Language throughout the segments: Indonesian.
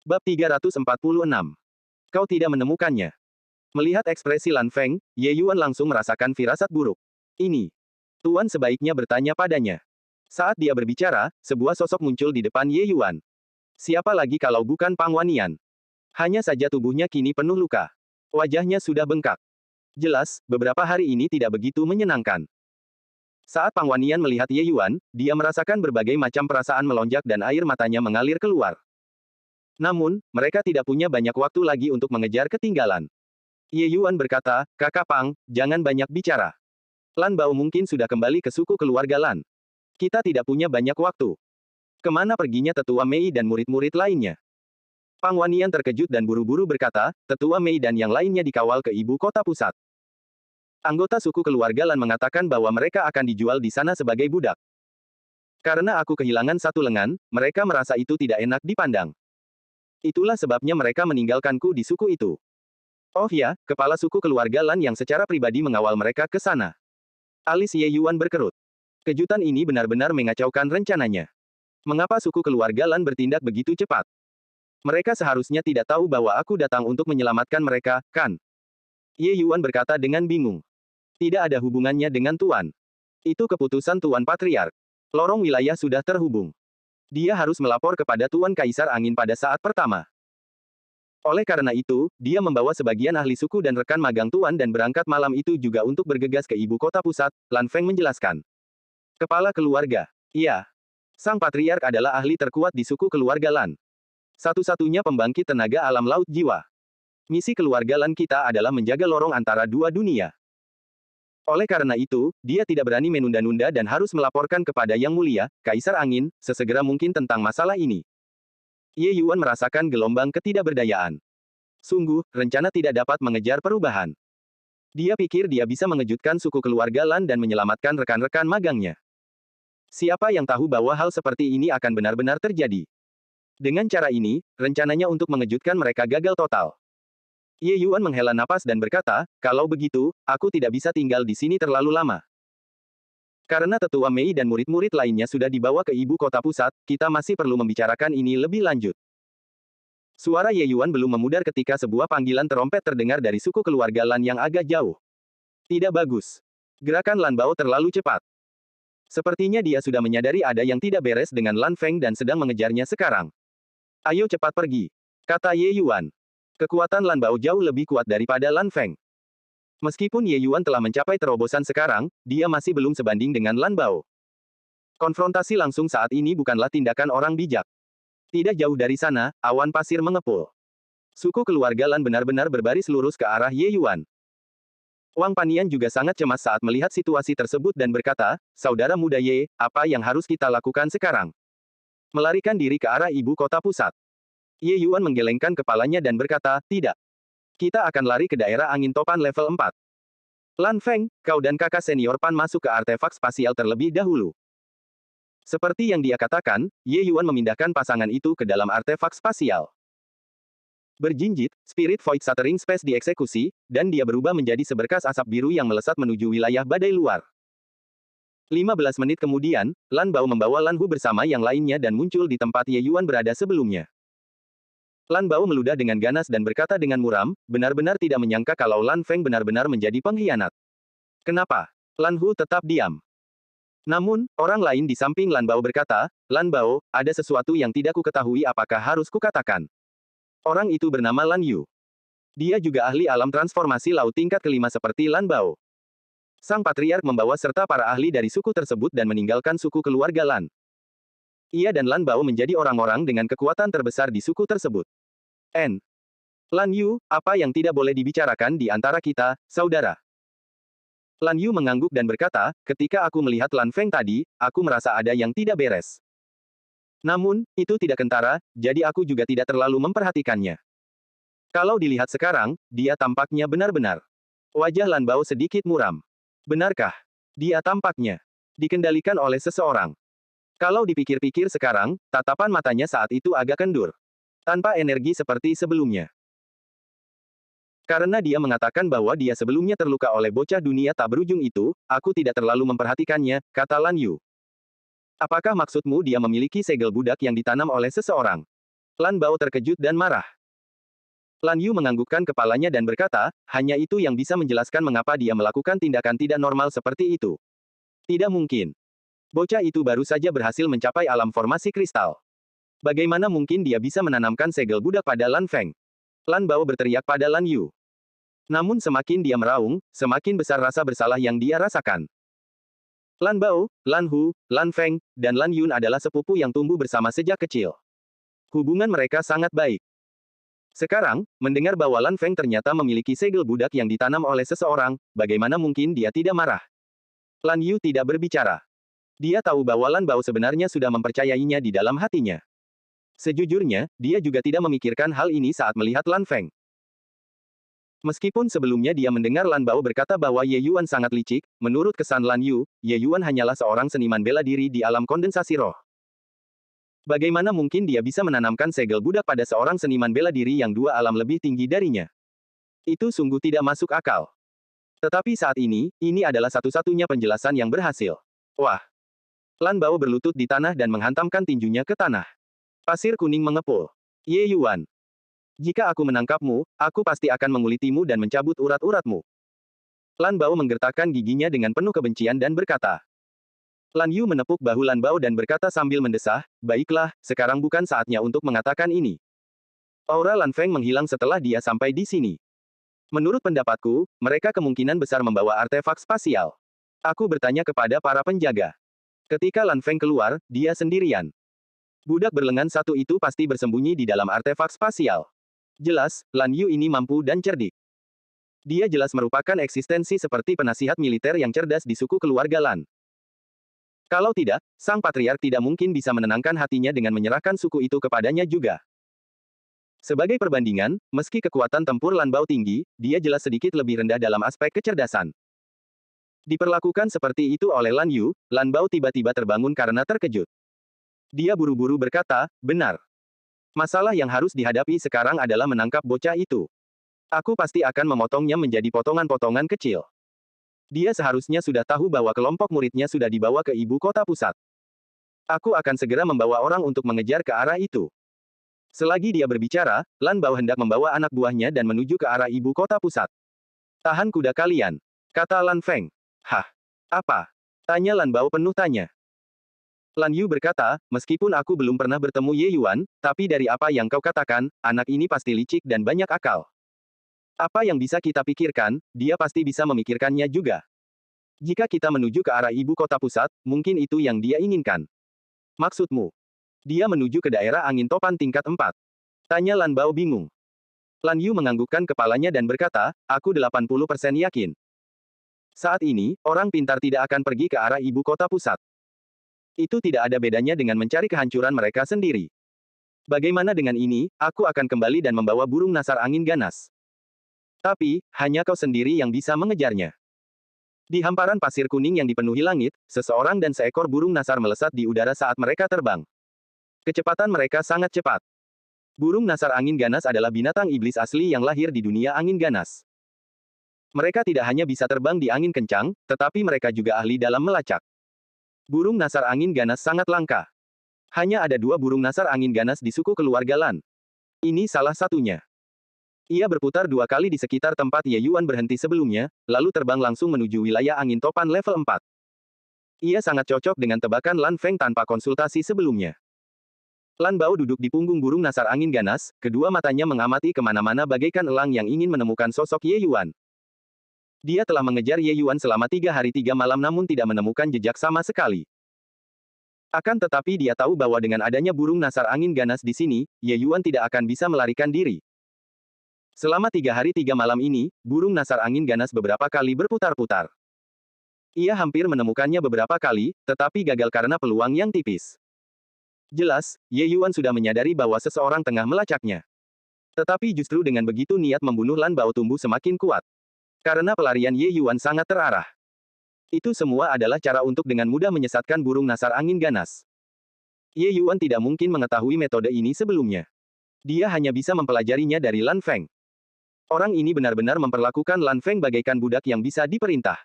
Bab 346. Kau tidak menemukannya. Melihat ekspresi Lan Feng, Ye Yuan langsung merasakan firasat buruk. Ini. Tuan sebaiknya bertanya padanya. Saat dia berbicara, sebuah sosok muncul di depan Ye Yuan. Siapa lagi kalau bukan Pang Wanian? Hanya saja tubuhnya kini penuh luka. Wajahnya sudah bengkak. Jelas, beberapa hari ini tidak begitu menyenangkan. Saat Pang Wanian melihat Ye Yuan, dia merasakan berbagai macam perasaan melonjak dan air matanya mengalir keluar. Namun, mereka tidak punya banyak waktu lagi untuk mengejar ketinggalan. Ye Yuan berkata, Kakak Pang, jangan banyak bicara. Lan Bao mungkin sudah kembali ke suku keluarga Lan. Kita tidak punya banyak waktu. Kemana perginya Tetua Mei dan murid-murid lainnya? Pang Wanian terkejut dan buru-buru berkata, Tetua Mei dan yang lainnya dikawal ke ibu kota pusat. Anggota suku keluarga Lan mengatakan bahwa mereka akan dijual di sana sebagai budak. Karena aku kehilangan satu lengan, mereka merasa itu tidak enak dipandang. Itulah sebabnya mereka meninggalkanku di suku itu. Oh ya, kepala suku keluarga Lan yang secara pribadi mengawal mereka ke sana. Alis Ye Yuan berkerut. Kejutan ini benar-benar mengacaukan rencananya. Mengapa suku keluarga Lan bertindak begitu cepat? Mereka seharusnya tidak tahu bahwa aku datang untuk menyelamatkan mereka, kan? Ye Yuan berkata dengan bingung. Tidak ada hubungannya dengan Tuan. Itu keputusan Tuan Patriark. Lorong wilayah sudah terhubung. Dia harus melapor kepada Tuan Kaisar Angin pada saat pertama. Oleh karena itu, dia membawa sebagian ahli suku dan rekan magang Tuan dan berangkat malam itu juga untuk bergegas ke ibu kota pusat, Lan Feng menjelaskan. Kepala keluarga. Iya. Sang Patriark adalah ahli terkuat di suku keluarga Lan. Satu-satunya pembangkit tenaga alam laut jiwa. Misi keluarga Lan kita adalah menjaga lorong antara dua dunia. Oleh karena itu, dia tidak berani menunda-nunda dan harus melaporkan kepada Yang Mulia, Kaisar Angin, sesegera mungkin tentang masalah ini. Ye Yuan merasakan gelombang ketidakberdayaan. Sungguh, rencana tidak dapat mengejar perubahan. Dia pikir dia bisa mengejutkan suku keluarga Lan dan menyelamatkan rekan-rekan magangnya. Siapa yang tahu bahwa hal seperti ini akan benar-benar terjadi? Dengan cara ini, rencananya untuk mengejutkan mereka gagal total. Ye Yuan menghela napas dan berkata, kalau begitu, aku tidak bisa tinggal di sini terlalu lama. Karena Tetua Mei dan murid-murid lainnya sudah dibawa ke ibu kota pusat, kita masih perlu membicarakan ini lebih lanjut. Suara Ye Yuan belum memudar ketika sebuah panggilan terompet terdengar dari suku keluarga Lan yang agak jauh. Tidak bagus. Gerakan Lan Bao terlalu cepat. Sepertinya dia sudah menyadari ada yang tidak beres dengan Lan Feng dan sedang mengejarnya sekarang. Ayo cepat pergi, kata Ye Yuan. Kekuatan Lan Bao jauh lebih kuat daripada Lan Feng. Meskipun Ye Yuan telah mencapai terobosan sekarang, dia masih belum sebanding dengan Lan Bao. Konfrontasi langsung saat ini bukanlah tindakan orang bijak. Tidak jauh dari sana, awan pasir mengepul. Suku keluarga Lan benar-benar berbaris lurus ke arah Ye Yuan. Wang Panian juga sangat cemas saat melihat situasi tersebut dan berkata, Saudara muda Ye, apa yang harus kita lakukan sekarang? Melarikan diri ke arah ibu kota pusat. Ye Yuan menggelengkan kepalanya dan berkata, tidak. Kita akan lari ke daerah angin topan level 4. Lan Feng, kau dan kakak senior Pan masuk ke artefak spasial terlebih dahulu. Seperti yang dia katakan, Ye Yuan memindahkan pasangan itu ke dalam artefak spasial. Berjinjit, Spirit Void Shattering Space dieksekusi, dan dia berubah menjadi seberkas asap biru yang melesat menuju wilayah badai luar. 15 menit kemudian, Lan Bao membawa Lan Hu bersama yang lainnya dan muncul di tempat Ye Yuan berada sebelumnya. Lan Bao meludah dengan ganas dan berkata dengan muram, benar-benar tidak menyangka kalau Lan Feng benar-benar menjadi pengkhianat. Kenapa? Lan Hu tetap diam. Namun, orang lain di samping Lan Bao berkata, Lan Bao, ada sesuatu yang tidak ku ketahui apakah harus kukatakan. Orang itu bernama Lan Yu. Dia juga ahli alam transformasi laut tingkat kelima seperti Lan Bao. Sang Patriark membawa serta para ahli dari suku tersebut dan meninggalkan suku keluarga Lan. Ia dan Lan Bao menjadi orang-orang dengan kekuatan terbesar di suku tersebut. Lan Yu, apa yang tidak boleh dibicarakan di antara kita, saudara? Lan Yu mengangguk dan berkata, ketika aku melihat Lan Feng tadi, aku merasa ada yang tidak beres. Namun, itu tidak kentara, jadi aku juga tidak terlalu memperhatikannya. Kalau dilihat sekarang, dia tampaknya benar-benar. Wajah Lan Bao sedikit muram. Benarkah? Dia tampaknya dikendalikan oleh seseorang. Kalau dipikir-pikir sekarang, tatapan matanya saat itu agak kendur. Tanpa energi seperti sebelumnya. Karena dia mengatakan bahwa dia sebelumnya terluka oleh bocah dunia tak berujung itu, aku tidak terlalu memperhatikannya, kata Lan Yu. Apakah maksudmu dia memiliki segel budak yang ditanam oleh seseorang? Lan Bao terkejut dan marah. Lan Yu menganggukkan kepalanya dan berkata, hanya itu yang bisa menjelaskan mengapa dia melakukan tindakan tidak normal seperti itu. Tidak mungkin. Bocah itu baru saja berhasil mencapai alam formasi kristal. Bagaimana mungkin dia bisa menanamkan segel budak pada Lan Feng? Lan Bao berteriak pada Lan Yu. Namun semakin dia meraung, semakin besar rasa bersalah yang dia rasakan. Lan Bao, Lan Hu, Lan Feng, dan Lan Yun adalah sepupu yang tumbuh bersama sejak kecil. Hubungan mereka sangat baik. Sekarang, mendengar bahwa Lan Feng ternyata memiliki segel budak yang ditanam oleh seseorang, bagaimana mungkin dia tidak marah? Lan Yu tidak berbicara. Dia tahu bahwa Lan Bao sebenarnya sudah mempercayainya di dalam hatinya. Sejujurnya, dia juga tidak memikirkan hal ini saat melihat Lan Feng. Meskipun sebelumnya dia mendengar Lan Bao berkata bahwa Ye Yuan sangat licik, menurut kesan Lan Yu, Ye Yuan hanyalah seorang seniman bela diri di alam kondensasi roh. Bagaimana mungkin dia bisa menanamkan segel budak pada seorang seniman bela diri yang dua alam lebih tinggi darinya? Itu sungguh tidak masuk akal. Tetapi saat ini adalah satu-satunya penjelasan yang berhasil. Wah! Lan Bao berlutut di tanah dan menghantamkan tinjunya ke tanah. Pasir kuning mengepul. Ye Yuan. Jika aku menangkapmu, aku pasti akan mengulitimu dan mencabut urat-uratmu. Lan Bao menggertakkan giginya dengan penuh kebencian dan berkata. Lan Yu menepuk bahu Lan Bao dan berkata sambil mendesah, baiklah, sekarang bukan saatnya untuk mengatakan ini. Aura Lan Feng menghilang setelah dia sampai di sini. Menurut pendapatku, mereka kemungkinan besar membawa artefak spasial. Aku bertanya kepada para penjaga. Ketika Lan Feng keluar, dia sendirian. Budak berlengan satu itu pasti bersembunyi di dalam artefak spasial. Jelas, Lan Yu ini mampu dan cerdik. Dia jelas merupakan eksistensi seperti penasihat militer yang cerdas di suku keluarga Lan. Kalau tidak, sang patriark tidak mungkin bisa menenangkan hatinya dengan menyerahkan suku itu kepadanya juga. Sebagai perbandingan, meski kekuatan tempur Lan Bao tinggi, dia jelas sedikit lebih rendah dalam aspek kecerdasan. Diperlakukan seperti itu oleh Lan Yu, Lan Bao tiba-tiba terbangun karena terkejut. Dia buru-buru berkata, benar. Masalah yang harus dihadapi sekarang adalah menangkap bocah itu. Aku pasti akan memotongnya menjadi potongan-potongan kecil. Dia seharusnya sudah tahu bahwa kelompok muridnya sudah dibawa ke ibu kota pusat. Aku akan segera membawa orang untuk mengejar ke arah itu. Selagi dia berbicara, Lan Bao hendak membawa anak buahnya dan menuju ke arah ibu kota pusat. Tahan kuda kalian, kata Lan Feng. Hah? Apa? Tanya Lan Bao penuh tanya. Lan Yu berkata, meskipun aku belum pernah bertemu Ye Yuan, tapi dari apa yang kau katakan, anak ini pasti licik dan banyak akal. Apa yang bisa kita pikirkan, dia pasti bisa memikirkannya juga. Jika kita menuju ke arah ibu kota pusat, mungkin itu yang dia inginkan. Maksudmu? Dia menuju ke daerah angin topan tingkat 4. Tanya Lan Bao bingung. Lan Yu menganggukkan kepalanya dan berkata, aku 80% yakin. Saat ini, orang pintar tidak akan pergi ke arah ibu kota pusat. Itu tidak ada bedanya dengan mencari kehancuran mereka sendiri. Bagaimana dengan ini, aku akan kembali dan membawa burung nasar angin ganas. Tapi, hanya kau sendiri yang bisa mengejarnya. Di hamparan pasir kuning yang dipenuhi langit, seseorang dan seekor burung nasar melesat di udara saat mereka terbang. Kecepatan mereka sangat cepat. Burung nasar angin ganas adalah binatang iblis asli yang lahir di dunia angin ganas. Mereka tidak hanya bisa terbang di angin kencang, tetapi mereka juga ahli dalam melacak. Burung nasar angin ganas sangat langka. Hanya ada 2 burung nasar angin ganas di suku keluarga Lan. Ini salah satunya. Ia berputar 2 kali di sekitar tempat Ye Yuan berhenti sebelumnya, lalu terbang langsung menuju wilayah angin topan level 4. Ia sangat cocok dengan tebakan Lan Feng tanpa konsultasi sebelumnya. Lan Bao duduk di punggung burung nasar angin ganas, kedua matanya mengamati kemana-mana bagaikan elang yang ingin menemukan sosok Ye Yuan. Dia telah mengejar Ye Yuan selama 3 hari 3 malam namun tidak menemukan jejak sama sekali. Akan tetapi dia tahu bahwa dengan adanya burung nasar angin ganas di sini, Ye Yuan tidak akan bisa melarikan diri. Selama 3 hari 3 malam ini, burung nasar angin ganas beberapa kali berputar-putar. Ia hampir menemukannya beberapa kali, tetapi gagal karena peluang yang tipis. Jelas, Ye Yuan sudah menyadari bahwa seseorang tengah melacaknya. Tetapi justru dengan begitu niat membunuh Lan Bao tumbuh semakin kuat. Karena pelarian Ye Yuan sangat terarah. Itu semua adalah cara untuk dengan mudah menyesatkan burung nasar angin ganas. Ye Yuan tidak mungkin mengetahui metode ini sebelumnya. Dia hanya bisa mempelajarinya dari Lan Feng. Orang ini benar-benar memperlakukan Lan Feng bagaikan budak yang bisa diperintah.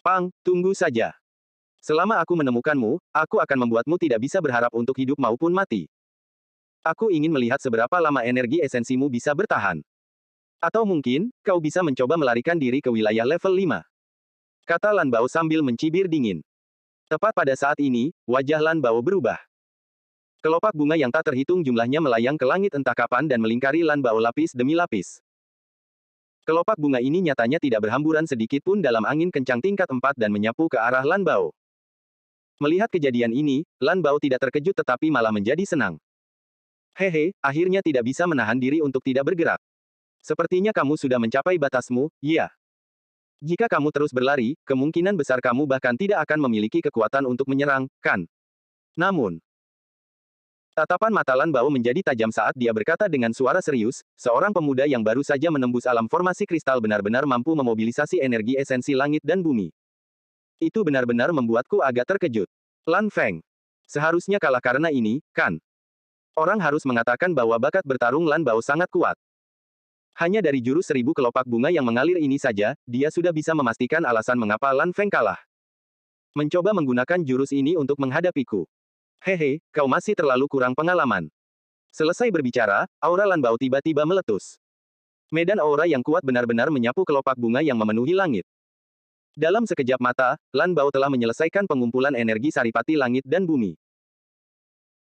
Pang, tunggu saja. Selama aku menemukanmu, aku akan membuatmu tidak bisa berharap untuk hidup maupun mati. Aku ingin melihat seberapa lama energi esensimu bisa bertahan. Atau mungkin, kau bisa mencoba melarikan diri ke wilayah level 5. Kata Lan Bao sambil mencibir dingin. Tepat pada saat ini, wajah Lan Bao berubah. Kelopak bunga yang tak terhitung jumlahnya melayang ke langit entah kapan dan melingkari Lan Bao lapis demi lapis. Kelopak bunga ini nyatanya tidak berhamburan sedikit pun dalam angin kencang tingkat 4 dan menyapu ke arah Lan Bao. Melihat kejadian ini, Lan Bao tidak terkejut tetapi malah menjadi senang. Hehe, akhirnya tidak bisa menahan diri untuk tidak bergerak. Sepertinya kamu sudah mencapai batasmu, ya. Jika kamu terus berlari, kemungkinan besar kamu bahkan tidak akan memiliki kekuatan untuk menyerang, kan? Namun, tatapan mata Lan Bao menjadi tajam saat dia berkata dengan suara serius, seorang pemuda yang baru saja menembus alam formasi kristal benar-benar mampu memobilisasi energi esensi langit dan bumi. Itu benar-benar membuatku agak terkejut. Lan Feng. Seharusnya kalah karena ini, kan? Orang harus mengatakan bahwa bakat bertarung Lan Bao sangat kuat. Hanya dari jurus 1000 kelopak bunga yang mengalir ini saja, dia sudah bisa memastikan alasan mengapa Lan Feng kalah. Mencoba menggunakan jurus ini untuk menghadapiku. Hehe, kau masih terlalu kurang pengalaman. Selesai berbicara, aura Lan Bao tiba-tiba meletus. Medan aura yang kuat benar-benar menyapu kelopak bunga yang memenuhi langit. Dalam sekejap mata, Lan Bao telah menyelesaikan pengumpulan energi saripati langit dan bumi.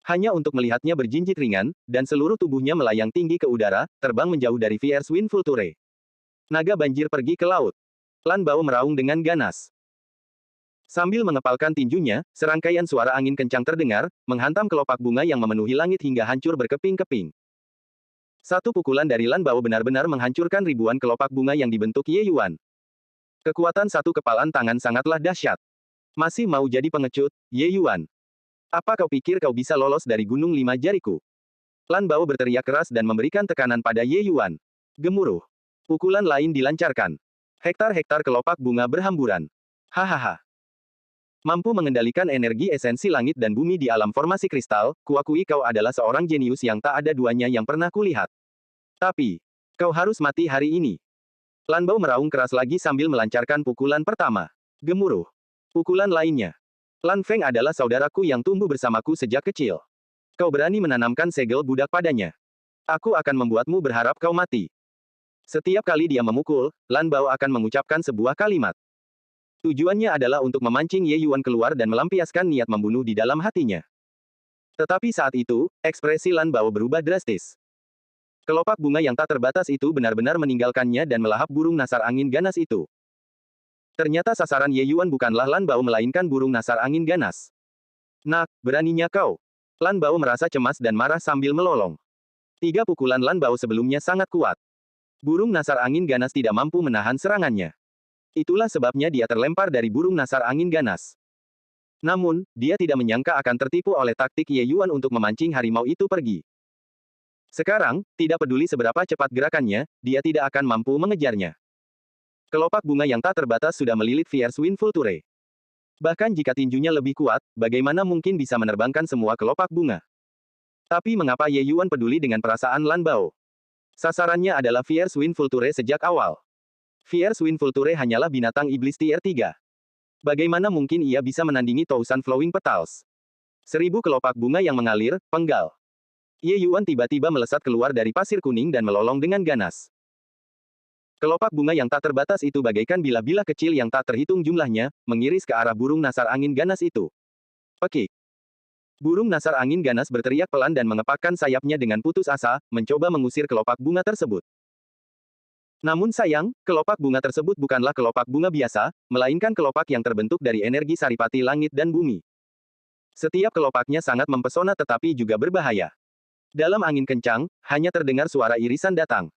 Hanya untuk melihatnya berjinjit ringan, dan seluruh tubuhnya melayang tinggi ke udara, terbang menjauh dari Fierce Wind Vulture. Naga banjir pergi ke laut. Lan Bao meraung dengan ganas. Sambil mengepalkan tinjunya, serangkaian suara angin kencang terdengar, menghantam kelopak bunga yang memenuhi langit hingga hancur berkeping-keping. Satu pukulan dari Lan Bao benar-benar menghancurkan ribuan kelopak bunga yang dibentuk Ye Yuan. Kekuatan satu kepalan tangan sangatlah dahsyat. Masih mau jadi pengecut, Ye Yuan? Apa kau pikir kau bisa lolos dari Gunung Lima Jariku? Lan Bao berteriak keras dan memberikan tekanan pada Ye Yuan. Gemuruh. Pukulan lain dilancarkan. Hektar-hektar kelopak bunga berhamburan. Hahaha. Mampu mengendalikan energi esensi langit dan bumi di alam formasi kristal, kuakui kau adalah seorang jenius yang tak ada duanya yang pernah kulihat. Tapi, kau harus mati hari ini. Lan Bao meraung keras lagi sambil melancarkan pukulan pertama. Gemuruh. Pukulan lainnya. Lan Feng adalah saudaraku yang tumbuh bersamaku sejak kecil. Kau berani menanamkan segel budak padanya. Aku akan membuatmu berharap kau mati. Setiap kali dia memukul, Lan Bao akan mengucapkan sebuah kalimat. Tujuannya adalah untuk memancing Ye Yuan keluar dan melampiaskan niat membunuh di dalam hatinya. Tetapi saat itu, ekspresi Lan Bao berubah drastis. Kelopak bunga yang tak terbatas itu benar-benar meninggalkannya dan melahap burung nasar angin ganas itu. Ternyata sasaran Ye Yuan bukanlah Lan Bao melainkan burung nasar angin ganas. Nak, beraninya kau. Lan Bao merasa cemas dan marah sambil melolong. 3 pukulan Lan Bao sebelumnya sangat kuat. Burung nasar angin ganas tidak mampu menahan serangannya. Itulah sebabnya dia terlempar dari burung nasar angin ganas. Namun, dia tidak menyangka akan tertipu oleh taktik Ye Yuan untuk memancing harimau itu pergi. Sekarang, tidak peduli seberapa cepat gerakannya, dia tidak akan mampu mengejarnya. Kelopak bunga yang tak terbatas sudah melilit Fierce Wind Vulture. Bahkan jika tinjunya lebih kuat, bagaimana mungkin bisa menerbangkan semua kelopak bunga? Tapi mengapa Ye Yuan peduli dengan perasaan Lan Bao? Sasarannya adalah Fierce Wind Vulture sejak awal. Fierce Wind Vulture hanyalah binatang iblis tier 3. Bagaimana mungkin ia bisa menandingi Thousand Flowing Petals? 1000 kelopak bunga yang mengalir, penggal. Ye Yuan tiba-tiba melesat keluar dari pasir kuning dan melolong dengan ganas. Kelopak bunga yang tak terbatas itu bagaikan bilah-bilah kecil yang tak terhitung jumlahnya, mengiris ke arah burung nasar angin ganas itu. Pekik. Burung nasar angin ganas berteriak pelan dan mengepakkan sayapnya dengan putus asa, mencoba mengusir kelopak bunga tersebut. Namun sayang, kelopak bunga tersebut bukanlah kelopak bunga biasa, melainkan kelopak yang terbentuk dari energi saripati langit dan bumi. Setiap kelopaknya sangat mempesona tetapi juga berbahaya. Dalam angin kencang, hanya terdengar suara irisan datang.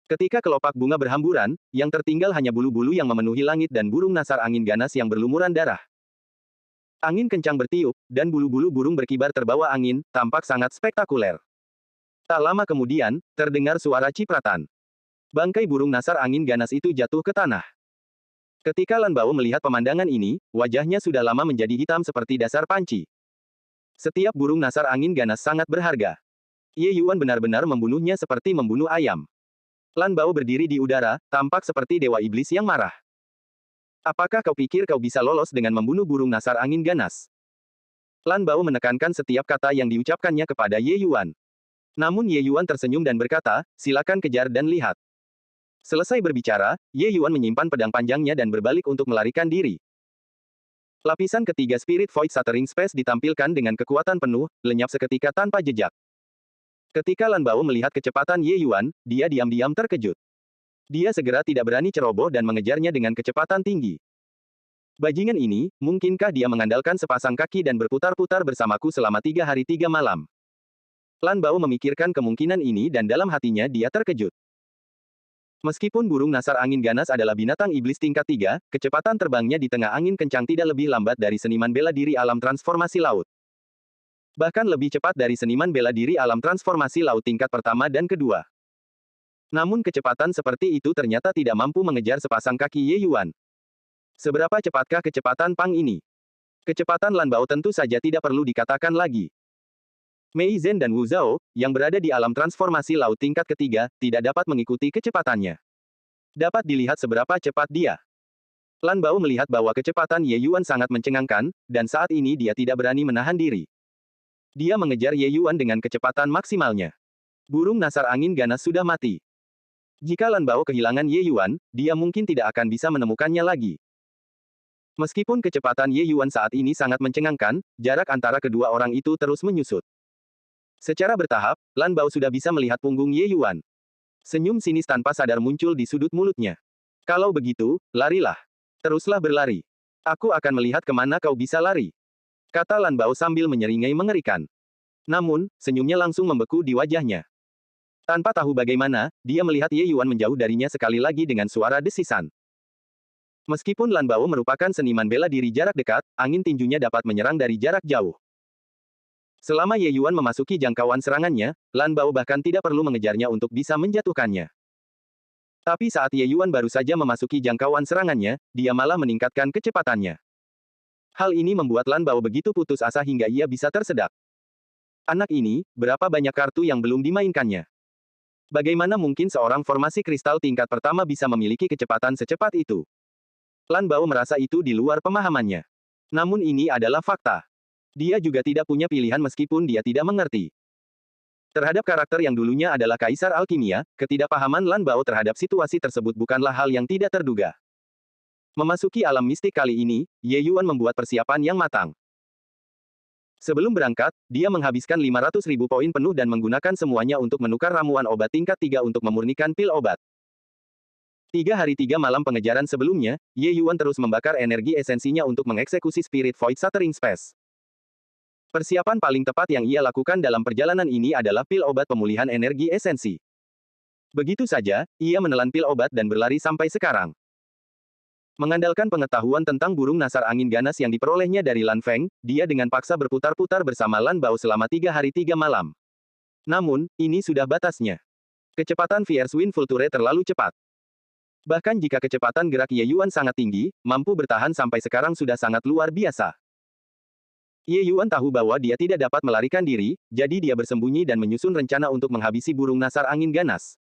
Ketika kelopak bunga berhamburan, yang tertinggal hanya bulu-bulu yang memenuhi langit dan burung nasar angin ganas yang berlumuran darah. Angin kencang bertiup, dan bulu-bulu burung berkibar terbawa angin, tampak sangat spektakuler. Tak lama kemudian, terdengar suara cipratan. Bangkai burung nasar angin ganas itu jatuh ke tanah. Ketika Lan Bao melihat pemandangan ini, wajahnya sudah lama menjadi hitam seperti dasar panci. Setiap burung nasar angin ganas sangat berharga. Ye Yuan benar-benar membunuhnya seperti membunuh ayam. Lan Bao berdiri di udara, tampak seperti dewa iblis yang marah. Apakah kau pikir kau bisa lolos dengan membunuh burung nasar angin ganas? Lan Bao menekankan setiap kata yang diucapkannya kepada Ye Yuan. Namun Ye Yuan tersenyum dan berkata, silakan kejar dan lihat. Selesai berbicara, Ye Yuan menyimpan pedang panjangnya dan berbalik untuk melarikan diri. Lapisan ketiga Spirit Void Shattering Space ditampilkan dengan kekuatan penuh, lenyap seketika tanpa jejak. Ketika Lan Bao melihat kecepatan Ye Yuan, dia diam-diam terkejut. Dia segera tidak berani ceroboh dan mengejarnya dengan kecepatan tinggi. Bajingan ini, mungkinkah dia mengandalkan sepasang kaki dan berputar-putar bersamaku selama 3 hari 3 malam? Lan Bao memikirkan kemungkinan ini dan dalam hatinya dia terkejut. Meskipun burung nasar angin ganas adalah binatang iblis tingkat 3, kecepatan terbangnya di tengah angin kencang tidak lebih lambat dari seniman bela diri alam transformasi laut. Bahkan lebih cepat dari seniman bela diri alam transformasi laut tingkat pertama dan kedua. Namun kecepatan seperti itu ternyata tidak mampu mengejar sepasang kaki Ye Yuan. Seberapa cepatkah kecepatan Pang ini? Kecepatan Lan Bao tentu saja tidak perlu dikatakan lagi. Mei Zhen dan Wu Zhao, yang berada di alam transformasi laut tingkat ketiga, tidak dapat mengikuti kecepatannya. Dapat dilihat seberapa cepat dia. Lan Bao melihat bahwa kecepatan Ye Yuan sangat mencengangkan, dan saat ini dia tidak berani menahan diri. Dia mengejar Ye Yuan dengan kecepatan maksimalnya. Burung nasar angin ganas sudah mati. Jika Lan Bao kehilangan Ye Yuan, dia mungkin tidak akan bisa menemukannya lagi. Meskipun kecepatan Ye Yuan saat ini sangat mencengangkan, jarak antara kedua orang itu terus menyusut. Secara bertahap, Lan Bao sudah bisa melihat punggung Ye Yuan. Senyum sinis tanpa sadar muncul di sudut mulutnya. Kalau begitu, larilah. Teruslah berlari. Aku akan melihat kemana kau bisa lari. Kata Lan Bao sambil menyeringai mengerikan. Namun, senyumnya langsung membeku di wajahnya. Tanpa tahu bagaimana, dia melihat Ye Yuan menjauh darinya sekali lagi dengan suara desisan. Meskipun Lan Bao merupakan seniman bela diri jarak dekat, angin tinjunya dapat menyerang dari jarak jauh. Selama Ye Yuan memasuki jangkauan serangannya, Lan Bao bahkan tidak perlu mengejarnya untuk bisa menjatuhkannya. Tapi saat Ye Yuan baru saja memasuki jangkauan serangannya, dia malah meningkatkan kecepatannya. Hal ini membuat Lan Bao begitu putus asa hingga ia bisa tersedak. Anak ini, berapa banyak kartu yang belum dimainkannya? Bagaimana mungkin seorang formasi kristal tingkat pertama bisa memiliki kecepatan secepat itu? Lan Bao merasa itu di luar pemahamannya. Namun ini adalah fakta. Dia juga tidak punya pilihan meskipun dia tidak mengerti. Terhadap karakter yang dulunya adalah kaisar alkimia, ketidakpahaman Lan Bao terhadap situasi tersebut bukanlah hal yang tidak terduga. Memasuki alam mistik kali ini, Ye Yuan membuat persiapan yang matang. Sebelum berangkat, dia menghabiskan 500.000 poin penuh dan menggunakan semuanya untuk menukar ramuan obat tingkat 3 untuk memurnikan pil obat. 3 hari 3 malam pengejaran sebelumnya, Ye Yuan terus membakar energi esensinya untuk mengeksekusi Spirit Void Shattering Space. Persiapan paling tepat yang ia lakukan dalam perjalanan ini adalah pil obat pemulihan energi esensi. Begitu saja, ia menelan pil obat dan berlari sampai sekarang. Mengandalkan pengetahuan tentang burung nasar angin ganas yang diperolehnya dari Lan Feng, dia dengan paksa berputar-putar bersama Lan Bao selama 3 hari 3 malam. Namun, ini sudah batasnya. Kecepatan Fierce Wind Vulture terlalu cepat. Bahkan jika kecepatan gerak Ye Yuan sangat tinggi, mampu bertahan sampai sekarang sudah sangat luar biasa. Ye Yuan tahu bahwa dia tidak dapat melarikan diri, jadi dia bersembunyi dan menyusun rencana untuk menghabisi burung nasar angin ganas.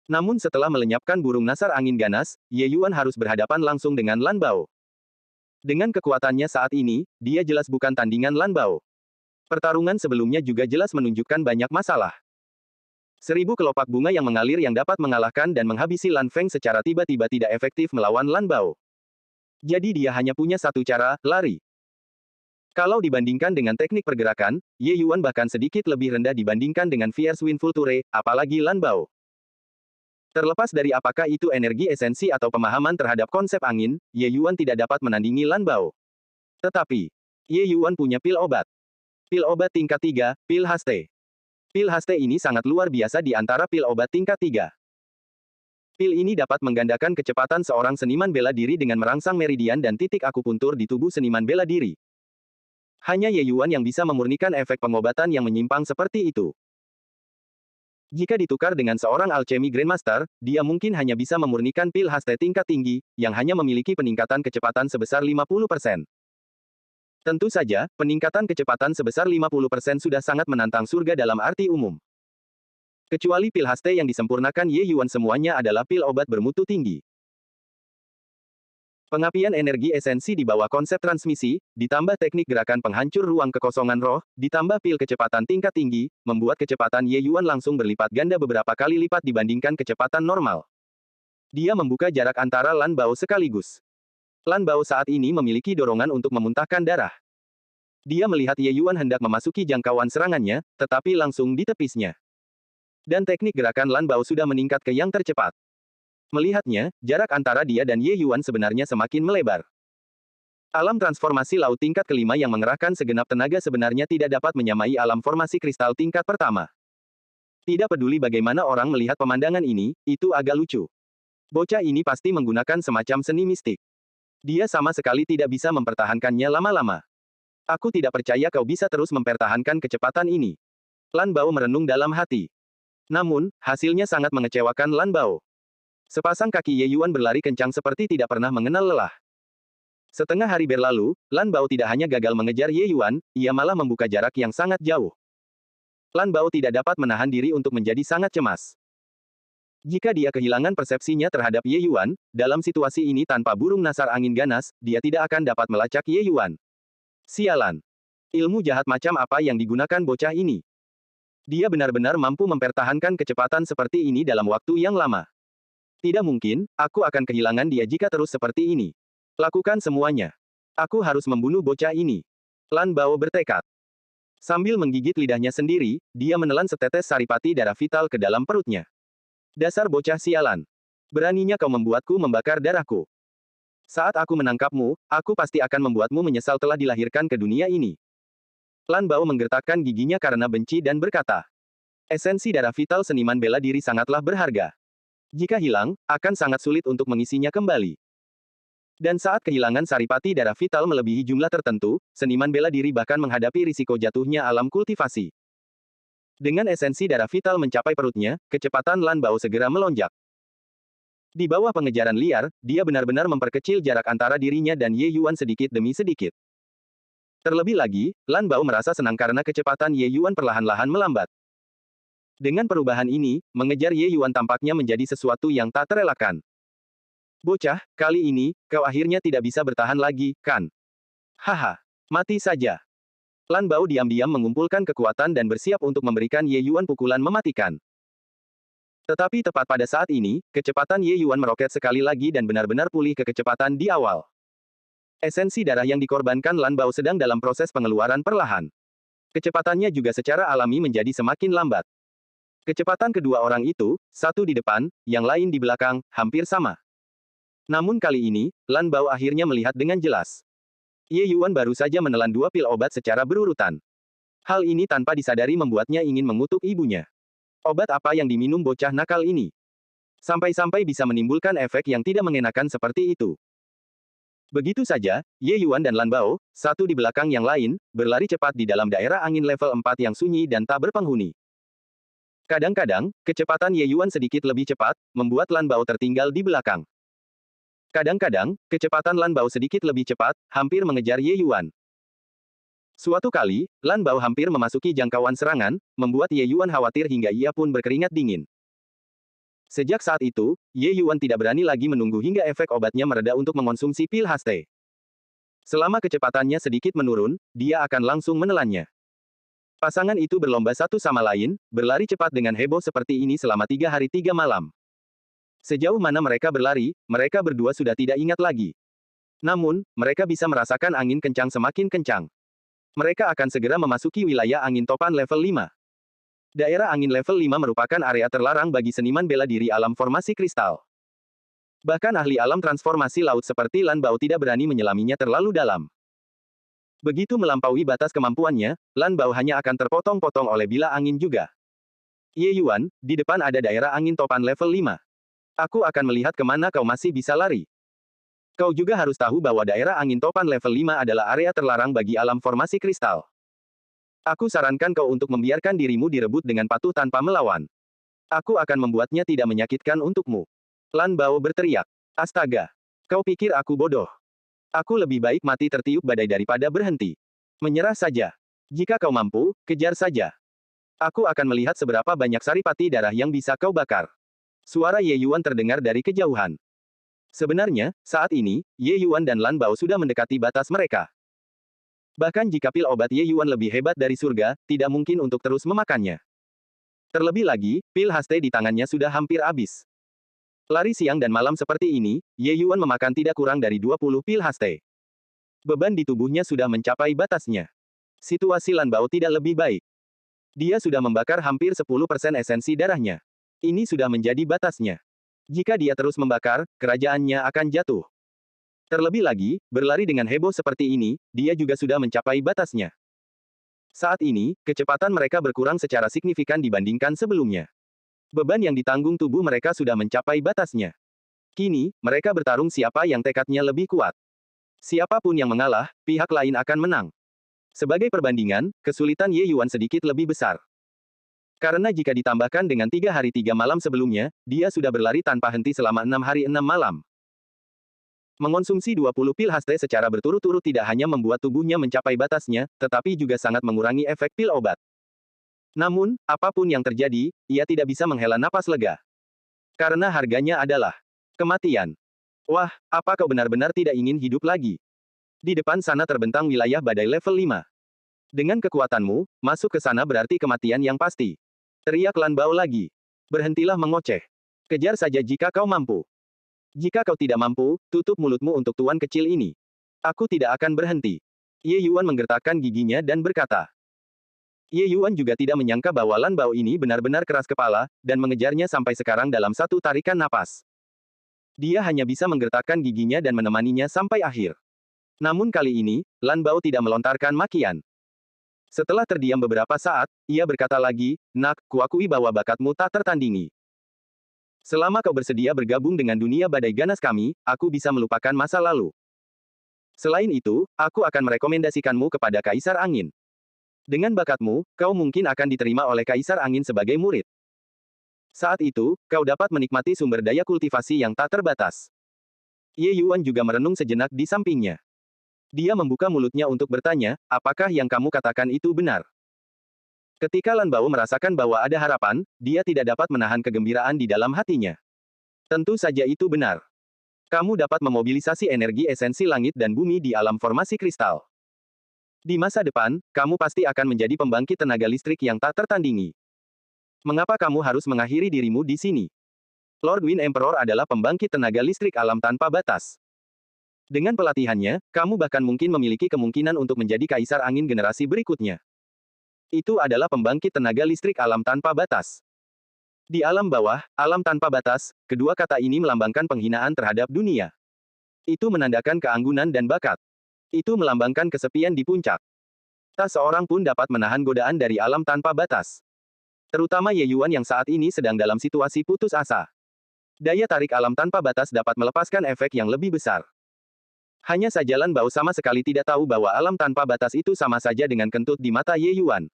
Namun setelah melenyapkan burung nasar angin ganas, Ye Yuan harus berhadapan langsung dengan Lan Bao. Dengan kekuatannya saat ini, dia jelas bukan tandingan Lan Bao. Pertarungan sebelumnya juga jelas menunjukkan banyak masalah. 1000 kelopak bunga yang mengalir yang dapat mengalahkan dan menghabisi Lan Feng secara tiba-tiba tidak efektif melawan Lan Bao. Jadi dia hanya punya satu cara, lari. Kalau dibandingkan dengan teknik pergerakan, Ye Yuan bahkan sedikit lebih rendah dibandingkan dengan Fierce Wind Vulture, apalagi Lan Bao. Terlepas dari apakah itu energi esensi atau pemahaman terhadap konsep angin, Ye Yuan tidak dapat menandingi Lan Bao. Tetapi, Ye Yuan punya pil obat. Pil obat tingkat 3, pil haste. Pil haste ini sangat luar biasa di antara pil obat tingkat 3. Pil ini dapat menggandakan kecepatan seorang seniman bela diri dengan merangsang meridian dan titik akupuntur di tubuh seniman bela diri. Hanya Ye Yuan yang bisa memurnikan efek pengobatan yang menyimpang seperti itu. Jika ditukar dengan seorang alchemy grandmaster, dia mungkin hanya bisa memurnikan pil haste tingkat tinggi, yang hanya memiliki peningkatan kecepatan sebesar 50%. Tentu saja, peningkatan kecepatan sebesar 50% sudah sangat menantang surga dalam arti umum. Kecuali pil haste yang disempurnakan Ye Yuan semuanya adalah pil obat bermutu tinggi. Pengapian energi esensi di bawah konsep transmisi, ditambah teknik gerakan penghancur ruang kekosongan roh, ditambah pil kecepatan tingkat tinggi, membuat kecepatan Ye Yuan langsung berlipat ganda beberapa kali lipat dibandingkan kecepatan normal. Dia membuka jarak antara Lan Bao sekaligus. Lan Bao saat ini memiliki dorongan untuk memuntahkan darah. Dia melihat Ye Yuan hendak memasuki jangkauan serangannya, tetapi langsung ditepisnya. Dan teknik gerakan Lan Bao sudah meningkat ke yang tercepat. Melihatnya, jarak antara dia dan Ye Yuan sebenarnya semakin melebar. Alam transformasi laut tingkat kelima yang mengerahkan segenap tenaga sebenarnya tidak dapat menyamai alam formasi kristal tingkat pertama. Tidak peduli bagaimana orang melihat pemandangan ini, itu agak lucu. Bocah ini pasti menggunakan semacam seni mistik. Dia sama sekali tidak bisa mempertahankannya lama-lama. Aku tidak percaya kau bisa terus mempertahankan kecepatan ini. Lan Bao merenung dalam hati. Namun, hasilnya sangat mengecewakan Lan Bao. Sepasang kaki Ye Yuan berlari kencang seperti tidak pernah mengenal lelah. Setengah hari berlalu, Lan Bao tidak hanya gagal mengejar Ye Yuan, ia malah membuka jarak yang sangat jauh. Lan Bao tidak dapat menahan diri untuk menjadi sangat cemas. Jika dia kehilangan persepsinya terhadap Ye Yuan, dalam situasi ini tanpa burung nasar angin ganas, dia tidak akan dapat melacak Ye Yuan. Sialan. Ilmu jahat macam apa yang digunakan bocah ini? Dia benar-benar mampu mempertahankan kecepatan seperti ini dalam waktu yang lama. Tidak mungkin, aku akan kehilangan dia jika terus seperti ini. Lakukan semuanya. Aku harus membunuh bocah ini. Lan Bao bertekad. Sambil menggigit lidahnya sendiri, dia menelan setetes saripati darah vital ke dalam perutnya. Dasar bocah sialan. Beraninya kau membuatku membakar darahku. Saat aku menangkapmu, aku pasti akan membuatmu menyesal telah dilahirkan ke dunia ini. Lan Bao menggertakkan giginya karena benci dan berkata, esensi darah vital seniman bela diri sangatlah berharga. Jika hilang, akan sangat sulit untuk mengisinya kembali. Dan saat kehilangan saripati darah vital melebihi jumlah tertentu, seniman bela diri bahkan menghadapi risiko jatuhnya alam kultivasi. Dengan esensi darah vital mencapai perutnya, kecepatan Lan Bao segera melonjak. Di bawah pengejaran liar, dia benar-benar memperkecil jarak antara dirinya dan Ye Yuan sedikit demi sedikit. Terlebih lagi, Lan Bao merasa senang karena kecepatan Ye Yuan perlahan-lahan melambat. Dengan perubahan ini, mengejar Ye Yuan tampaknya menjadi sesuatu yang tak terelakkan. Bocah, kali ini, kau akhirnya tidak bisa bertahan lagi, kan? Haha, mati saja. Lan Bao diam-diam mengumpulkan kekuatan dan bersiap untuk memberikan Ye Yuan pukulan mematikan. Tetapi tepat pada saat ini, kecepatan Ye Yuan meroket sekali lagi dan benar-benar pulih ke kecepatan di awal. Esensi darah yang dikorbankan Lan Bao sedang dalam proses pengeluaran perlahan. Kecepatannya juga secara alami menjadi semakin lambat. Kecepatan kedua orang itu, satu di depan, yang lain di belakang, hampir sama. Namun kali ini, Lan Bao akhirnya melihat dengan jelas. Ye Yuan baru saja menelan 2 pil obat secara berurutan. Hal ini tanpa disadari membuatnya ingin mengutuk ibunya. Obat apa yang diminum bocah nakal ini? Sampai-sampai bisa menimbulkan efek yang tidak mengenakan seperti itu. Begitu saja, Ye Yuan dan Lan Bao, satu di belakang yang lain, berlari cepat di dalam daerah angin level 4 yang sunyi dan tak berpenghuni. Kadang-kadang, kecepatan Ye Yuan sedikit lebih cepat, membuat Lan Bao tertinggal di belakang. Kadang-kadang, kecepatan Lan Bao sedikit lebih cepat, hampir mengejar Ye Yuan. Suatu kali, Lan Bao hampir memasuki jangkauan serangan, membuat Ye Yuan khawatir hingga ia pun berkeringat dingin. Sejak saat itu, Ye Yuan tidak berani lagi menunggu hingga efek obatnya mereda untuk mengonsumsi pil haste. Selama kecepatannya sedikit menurun, dia akan langsung menelannya. Pasangan itu berlomba satu sama lain, berlari cepat dengan heboh seperti ini selama 3 hari 3 malam. Sejauh mana mereka berlari, mereka berdua sudah tidak ingat lagi. Namun, mereka bisa merasakan angin kencang semakin kencang. Mereka akan segera memasuki wilayah angin topan level 5. Daerah angin level 5 merupakan area terlarang bagi seniman bela diri alam formasi kristal. Bahkan ahli alam transformasi laut seperti Lan Bao tidak berani menyelaminya terlalu dalam. Begitu melampaui batas kemampuannya, Lan Bao hanya akan terpotong-potong oleh bila angin juga. Ye Yuan, di depan ada daerah angin topan level 5. Aku akan melihat kemana kau masih bisa lari. Kau juga harus tahu bahwa daerah angin topan level 5 adalah area terlarang bagi alam formasi kristal. Aku sarankan kau untuk membiarkan dirimu direbut dengan patuh tanpa melawan. Aku akan membuatnya tidak menyakitkan untukmu. Lan Bao berteriak. Astaga! Kau pikir aku bodoh? Aku lebih baik mati tertiup badai daripada berhenti. Menyerah saja. Jika kau mampu, kejar saja. Aku akan melihat seberapa banyak saripati darah yang bisa kau bakar. Suara Ye Yuan terdengar dari kejauhan. Sebenarnya, saat ini, Ye Yuan dan Lan Bao sudah mendekati batas mereka. Bahkan jika pil obat Ye Yuan lebih hebat dari surga, tidak mungkin untuk terus memakannya. Terlebih lagi, pil haste di tangannya sudah hampir habis. Lari siang dan malam seperti ini, Ye Yuan memakan tidak kurang dari 20 pil haste. Beban di tubuhnya sudah mencapai batasnya. Situasi Lan Bao tidak lebih baik. Dia sudah membakar hampir 10% esensi darahnya. Ini sudah menjadi batasnya. Jika dia terus membakar, kerajaannya akan jatuh. Terlebih lagi, berlari dengan heboh seperti ini, dia juga sudah mencapai batasnya. Saat ini, kecepatan mereka berkurang secara signifikan dibandingkan sebelumnya. Beban yang ditanggung tubuh mereka sudah mencapai batasnya. Kini, mereka bertarung siapa yang tekadnya lebih kuat. Siapapun yang mengalah, pihak lain akan menang. Sebagai perbandingan, kesulitan Ye Yuan sedikit lebih besar. Karena jika ditambahkan dengan 3 hari 3 malam sebelumnya, dia sudah berlari tanpa henti selama 6 hari 6 malam. Mengonsumsi 20 pil haste secara berturut-turut tidak hanya membuat tubuhnya mencapai batasnya, tetapi juga sangat mengurangi efek pil obat. Namun, apapun yang terjadi, ia tidak bisa menghela napas lega. Karena harganya adalah kematian. Wah, apa kau benar-benar tidak ingin hidup lagi? Di depan sana terbentang wilayah badai level 5. Dengan kekuatanmu, masuk ke sana berarti kematian yang pasti. Teriak Lan Bao lagi. Berhentilah mengoceh. Kejar saja jika kau mampu. Jika kau tidak mampu, tutup mulutmu untuk tuan kecil ini. Aku tidak akan berhenti. Ye Yuan menggertakkan giginya dan berkata. Ye Yuan juga tidak menyangka bahwa Lan Bao ini benar-benar keras kepala, dan mengejarnya sampai sekarang dalam satu tarikan napas. Dia hanya bisa menggertakkan giginya dan menemaninya sampai akhir. Namun kali ini, Lan Bao tidak melontarkan makian. Setelah terdiam beberapa saat, ia berkata lagi, "Nak, kuakui bahwa bakatmu tak tertandingi. Selama kau bersedia bergabung dengan dunia badai ganas kami, aku bisa melupakan masa lalu. Selain itu, aku akan merekomendasikanmu kepada Kaisar Angin. Dengan bakatmu, kau mungkin akan diterima oleh Kaisar Angin sebagai murid. Saat itu, kau dapat menikmati sumber daya kultivasi yang tak terbatas." Ye Yuan juga merenung sejenak di sampingnya. Dia membuka mulutnya untuk bertanya, apakah yang kamu katakan itu benar? Ketika Lan Bao merasakan bahwa ada harapan, dia tidak dapat menahan kegembiraan di dalam hatinya. Tentu saja itu benar. Kamu dapat memobilisasi energi esensi langit dan bumi di alam formasi kristal. Di masa depan, kamu pasti akan menjadi pembangkit tenaga listrik yang tak tertandingi. Mengapa kamu harus mengakhiri dirimu di sini? Lord Wind Emperor adalah pembangkit tenaga listrik alam tanpa batas. Dengan pelatihannya, kamu bahkan mungkin memiliki kemungkinan untuk menjadi kaisar angin generasi berikutnya. Itu adalah pembangkit tenaga listrik alam tanpa batas. Di alam bawah, alam tanpa batas, kedua kata ini melambangkan penghinaan terhadap dunia. Itu menandakan keanggunan dan bakat. Itu melambangkan kesepian di puncak. Tak seorang pun dapat menahan godaan dari alam tanpa batas. Terutama Ye Yuan yang saat ini sedang dalam situasi putus asa. Daya tarik alam tanpa batas dapat melepaskan efek yang lebih besar. Hanya saja Lan Bao sama sekali tidak tahu bahwa alam tanpa batas itu sama saja dengan kentut di mata Ye Yuan.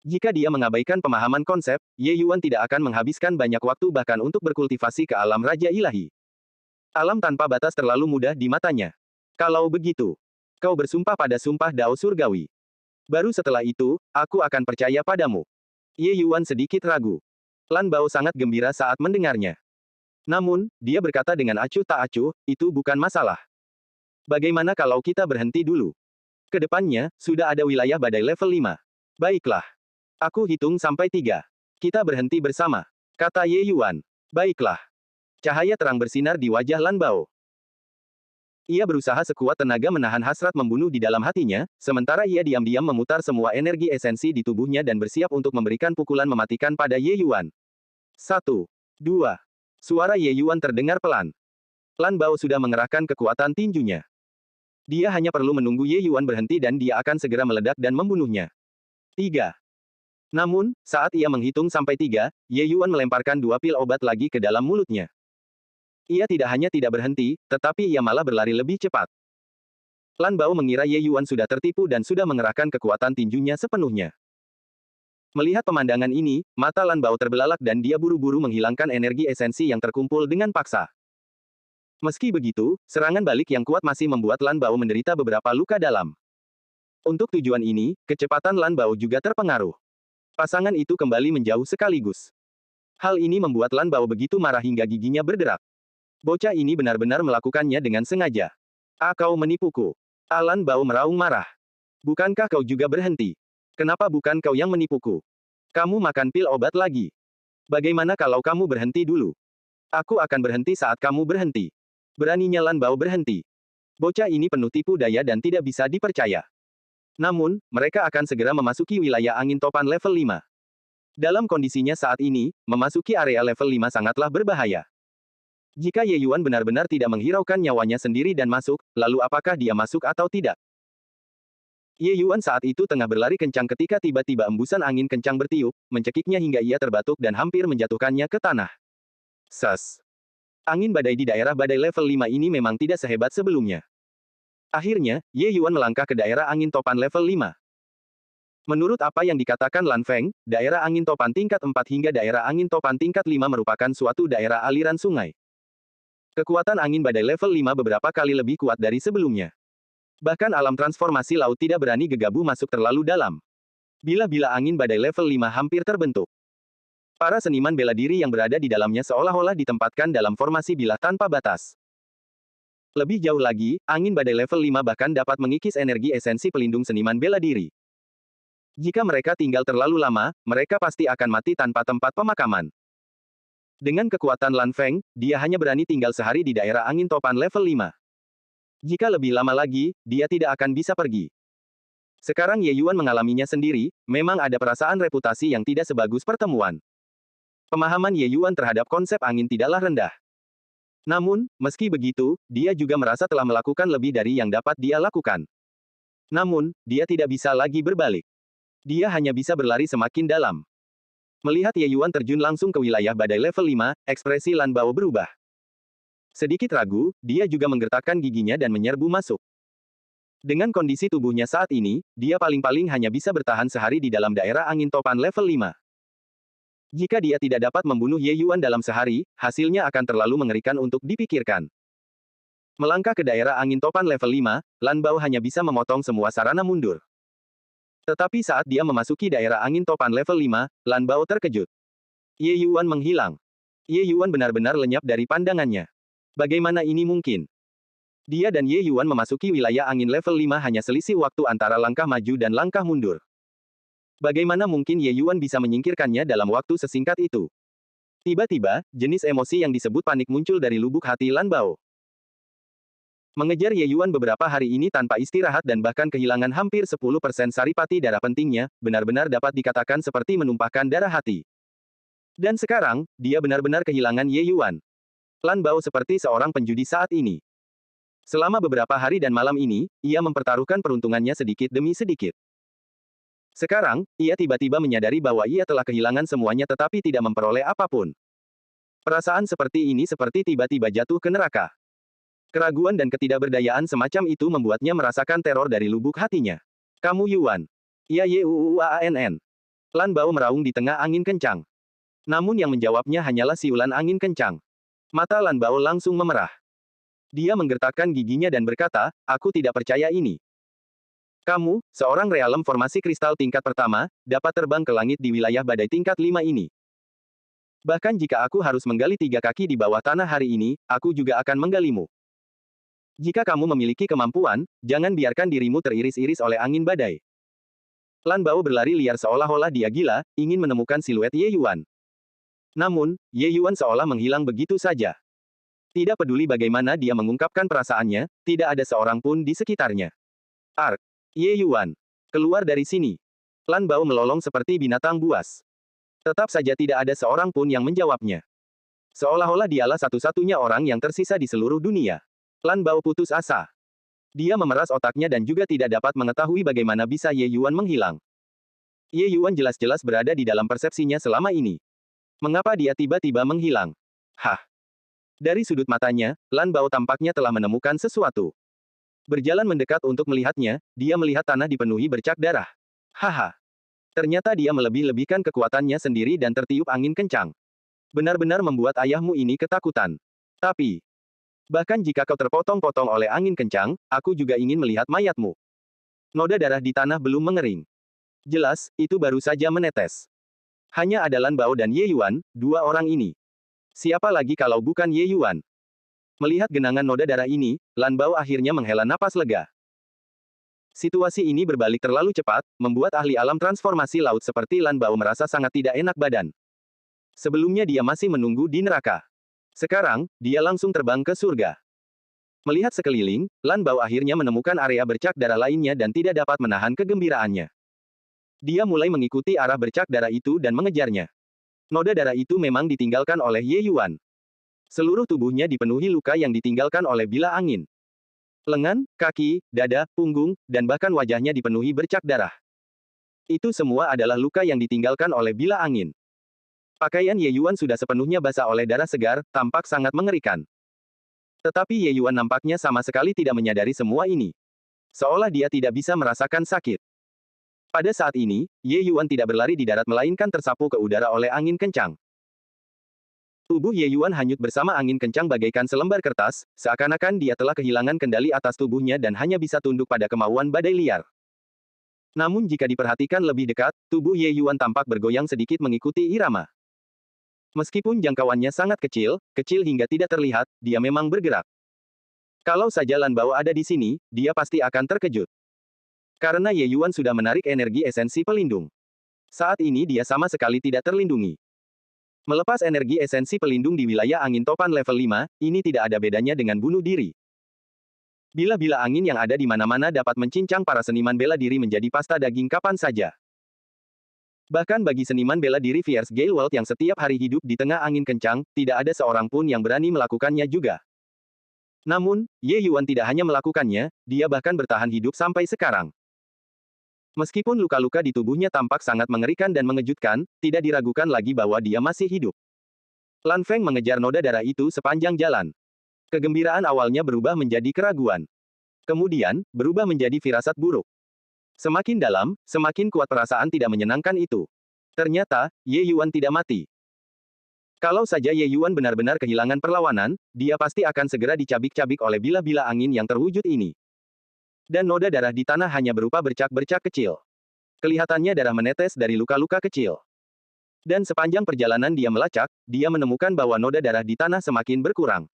Jika dia mengabaikan pemahaman konsep, Ye Yuan tidak akan menghabiskan banyak waktu bahkan untuk berkultivasi ke alam Raja Ilahi. Alam tanpa batas terlalu mudah di matanya. Kalau begitu, kau bersumpah pada sumpah Dao Surgawi. Baru setelah itu, aku akan percaya padamu. Ye Yuan sedikit ragu. Lan Bao sangat gembira saat mendengarnya. Namun, dia berkata dengan acuh tak acuh, itu bukan masalah. Bagaimana kalau kita berhenti dulu? Kedepannya, sudah ada wilayah badai level 5. Baiklah. Aku hitung sampai 3. Kita berhenti bersama. Kata Ye Yuan. Baiklah. Cahaya terang bersinar di wajah Lan Bao. Ia berusaha sekuat tenaga menahan hasrat membunuh di dalam hatinya, sementara ia diam-diam memutar semua energi esensi di tubuhnya dan bersiap untuk memberikan pukulan mematikan pada Ye Yuan. 1, 2. Suara Ye Yuan terdengar pelan. Lan Bao sudah mengerahkan kekuatan tinjunya. Dia hanya perlu menunggu Ye Yuan berhenti dan dia akan segera meledak dan membunuhnya. 3. Namun, saat ia menghitung sampai 3, Ye Yuan melemparkan 2 pil obat lagi ke dalam mulutnya. Ia tidak hanya tidak berhenti, tetapi ia malah berlari lebih cepat. Lan Bao mengira Ye Yuan sudah tertipu dan sudah mengerahkan kekuatan tinjunya sepenuhnya. Melihat pemandangan ini, mata Lan Bao terbelalak dan dia buru-buru menghilangkan energi esensi yang terkumpul dengan paksa. Meski begitu, serangan balik yang kuat masih membuat Lan Bao menderita beberapa luka dalam. Untuk tujuan ini, kecepatan Lan Bao juga terpengaruh. Pasangan itu kembali menjauh sekaligus. Hal ini membuat Lan Bao begitu marah hingga giginya berderak. Bocah ini benar-benar melakukannya dengan sengaja. Kau menipuku. Lan Bao meraung marah. Bukankah kau juga berhenti? Kenapa bukan kau yang menipuku? Kamu makan pil obat lagi. Bagaimana kalau kamu berhenti dulu? Aku akan berhenti saat kamu berhenti. Beraninya Lan Bao berhenti. Bocah ini penuh tipu daya dan tidak bisa dipercaya. Namun, mereka akan segera memasuki wilayah angin topan level 5. Dalam kondisinya saat ini, memasuki area level 5 sangatlah berbahaya. Jika Ye Yuan benar-benar tidak menghiraukan nyawanya sendiri dan masuk, lalu apakah dia masuk atau tidak? Ye Yuan saat itu tengah berlari kencang ketika tiba-tiba embusan angin kencang bertiup, mencekiknya hingga ia terbatuk dan hampir menjatuhkannya ke tanah. Ses. Angin badai di daerah badai level 5 ini memang tidak sehebat sebelumnya. Akhirnya, Ye Yuan melangkah ke daerah angin topan level 5. Menurut apa yang dikatakan Lan Feng, daerah angin topan tingkat 4 hingga daerah angin topan tingkat 5 merupakan suatu daerah aliran sungai. Kekuatan angin badai level 5 beberapa kali lebih kuat dari sebelumnya. Bahkan alam transformasi laut tidak berani gegabah masuk terlalu dalam. Bila-bila angin badai level 5 hampir terbentuk. Para seniman bela diri yang berada di dalamnya seolah-olah ditempatkan dalam formasi bilah tanpa batas. Lebih jauh lagi, angin badai level 5 bahkan dapat mengikis energi esensi pelindung seniman bela diri. Jika mereka tinggal terlalu lama, mereka pasti akan mati tanpa tempat pemakaman. Dengan kekuatan Lan Feng, dia hanya berani tinggal sehari di daerah angin topan level 5. Jika lebih lama lagi, dia tidak akan bisa pergi. Sekarang Ye Yuan mengalaminya sendiri, memang ada perasaan reputasi yang tidak sebagus pertemuan. Pemahaman Ye Yuan terhadap konsep angin tidaklah rendah. Namun, meski begitu, dia juga merasa telah melakukan lebih dari yang dapat dia lakukan. Namun, dia tidak bisa lagi berbalik. Dia hanya bisa berlari semakin dalam. Melihat Ye Yuan terjun langsung ke wilayah badai level 5, ekspresi Lan Bao berubah. Sedikit ragu, dia juga menggertakkan giginya dan menyerbu masuk. Dengan kondisi tubuhnya saat ini, dia paling-paling hanya bisa bertahan sehari di dalam daerah angin topan level 5. Jika dia tidak dapat membunuh Ye Yuan dalam sehari, hasilnya akan terlalu mengerikan untuk dipikirkan. Melangkah ke daerah angin topan level 5, Lan Bao hanya bisa memotong semua sarana mundur. Tetapi saat dia memasuki daerah angin topan level 5, Lan Bao terkejut. Ye Yuan menghilang. Ye Yuan benar-benar lenyap dari pandangannya. Bagaimana ini mungkin? Dia dan Ye Yuan memasuki wilayah angin level 5 hanya selisih waktu antara langkah maju dan langkah mundur. Bagaimana mungkin Ye Yuan bisa menyingkirkannya dalam waktu sesingkat itu? Tiba-tiba, jenis emosi yang disebut panik muncul dari lubuk hati Lan Bao. Mengejar Ye Yuan beberapa hari ini tanpa istirahat dan bahkan kehilangan hampir 10% saripati darah pentingnya, benar-benar dapat dikatakan seperti menumpahkan darah hati. Dan sekarang, dia benar-benar kehilangan Ye Yuan. Lan Bao seperti seorang penjudi saat ini. Selama beberapa hari dan malam ini, ia mempertaruhkan peruntungannya sedikit demi sedikit. Sekarang, ia tiba-tiba menyadari bahwa ia telah kehilangan semuanya tetapi tidak memperoleh apapun. Perasaan seperti ini seperti tiba-tiba jatuh ke neraka. Keraguan dan ketidakberdayaan semacam itu membuatnya merasakan teror dari lubuk hatinya. Kamu Yuan. Ya Yuan. Lan Bao meraung di tengah angin kencang. Namun yang menjawabnya hanyalah siulan angin kencang. Mata Lan Bao langsung memerah. Dia menggertakkan giginya dan berkata, aku tidak percaya ini. Kamu, seorang realem formasi kristal tingkat pertama, dapat terbang ke langit di wilayah badai tingkat 5 ini. Bahkan jika aku harus menggali 3 kaki di bawah tanah hari ini, aku juga akan menggalimu. Jika kamu memiliki kemampuan, jangan biarkan dirimu teriris-iris oleh angin badai. Lan Bao berlari liar seolah-olah dia gila, ingin menemukan siluet Ye Yuan. Namun, Ye Yuan seolah menghilang begitu saja. Tidak peduli bagaimana dia mengungkapkan perasaannya, tidak ada seorang pun di sekitarnya. Ark. Ye Yuan. Keluar dari sini. Lan Bao melolong seperti binatang buas. Tetap saja tidak ada seorang pun yang menjawabnya. Seolah-olah dialah satu-satunya orang yang tersisa di seluruh dunia. Lan Bao putus asa. Dia memeras otaknya dan juga tidak dapat mengetahui bagaimana bisa Ye Yuan menghilang. Ye Yuan jelas-jelas berada di dalam persepsinya selama ini. Mengapa dia tiba-tiba menghilang? Hah? Dari sudut matanya, Lan Bao tampaknya telah menemukan sesuatu. Berjalan mendekat untuk melihatnya, dia melihat tanah dipenuhi bercak darah. Haha. Ternyata dia melebih-lebihkan kekuatannya sendiri dan tertiup angin kencang. Benar-benar membuat ayahmu ini ketakutan. Tapi, bahkan jika kau terpotong-potong oleh angin kencang, aku juga ingin melihat mayatmu. Noda darah di tanah belum mengering. Jelas, itu baru saja menetes. Hanya ada Lan Bao dan Ye Yuan, dua orang ini. Siapa lagi kalau bukan Ye Yuan? Melihat genangan noda darah ini, Lan Bao akhirnya menghela napas lega. Situasi ini berbalik terlalu cepat, membuat ahli alam transformasi laut seperti Lan Bao merasa sangat tidak enak badan. Sebelumnya dia masih menunggu di neraka. Sekarang, dia langsung terbang ke surga. Melihat sekeliling, Lan Bao akhirnya menemukan area bercak darah lainnya dan tidak dapat menahan kegembiraannya. Dia mulai mengikuti arah bercak darah itu dan mengejarnya. Noda darah itu memang ditinggalkan oleh Ye Yuan. Seluruh tubuhnya dipenuhi luka yang ditinggalkan oleh bila angin. Lengan, kaki, dada, punggung, dan bahkan wajahnya dipenuhi bercak darah. Itu semua adalah luka yang ditinggalkan oleh bila angin. Pakaian Ye Yuan sudah sepenuhnya basah oleh darah segar, tampak sangat mengerikan. Tetapi Ye Yuan nampaknya sama sekali tidak menyadari semua ini. Seolah dia tidak bisa merasakan sakit. Pada saat ini, Ye Yuan tidak berlari di darat melainkan tersapu ke udara oleh angin kencang. Tubuh Ye Yuan hanyut bersama angin kencang bagaikan selembar kertas, seakan-akan dia telah kehilangan kendali atas tubuhnya dan hanya bisa tunduk pada kemauan badai liar. Namun jika diperhatikan lebih dekat, tubuh Ye Yuan tampak bergoyang sedikit mengikuti irama. Meskipun jangkauannya sangat kecil, kecil hingga tidak terlihat, dia memang bergerak. Kalau saja Lan Bao ada di sini, dia pasti akan terkejut. Karena Ye Yuan sudah menarik energi esensi pelindung. Saat ini dia sama sekali tidak terlindungi. Melepas energi esensi pelindung di wilayah angin topan level 5, ini tidak ada bedanya dengan bunuh diri. Bila-bila angin yang ada di mana-mana dapat mencincang para seniman bela diri menjadi pasta daging kapan saja. Bahkan bagi seniman bela diri Fierce Gale World yang setiap hari hidup di tengah angin kencang, tidak ada seorang pun yang berani melakukannya juga. Namun, Ye Yuan tidak hanya melakukannya, dia bahkan bertahan hidup sampai sekarang. Meskipun luka-luka di tubuhnya tampak sangat mengerikan dan mengejutkan, tidak diragukan lagi bahwa dia masih hidup. Lan Feng mengejar noda darah itu sepanjang jalan. Kegembiraan awalnya berubah menjadi keraguan. Kemudian, berubah menjadi firasat buruk. Semakin dalam, semakin kuat perasaan tidak menyenangkan itu. Ternyata, Ye Yuan tidak mati. Kalau saja Ye Yuan benar-benar kehilangan perlawanan, dia pasti akan segera dicabik-cabik oleh bila-bila angin yang terwujud ini. Dan noda darah di tanah hanya berupa bercak-bercak kecil. Kelihatannya darah menetes dari luka-luka kecil. Dan sepanjang perjalanan dia melacak, dia menemukan bahwa noda darah di tanah semakin berkurang.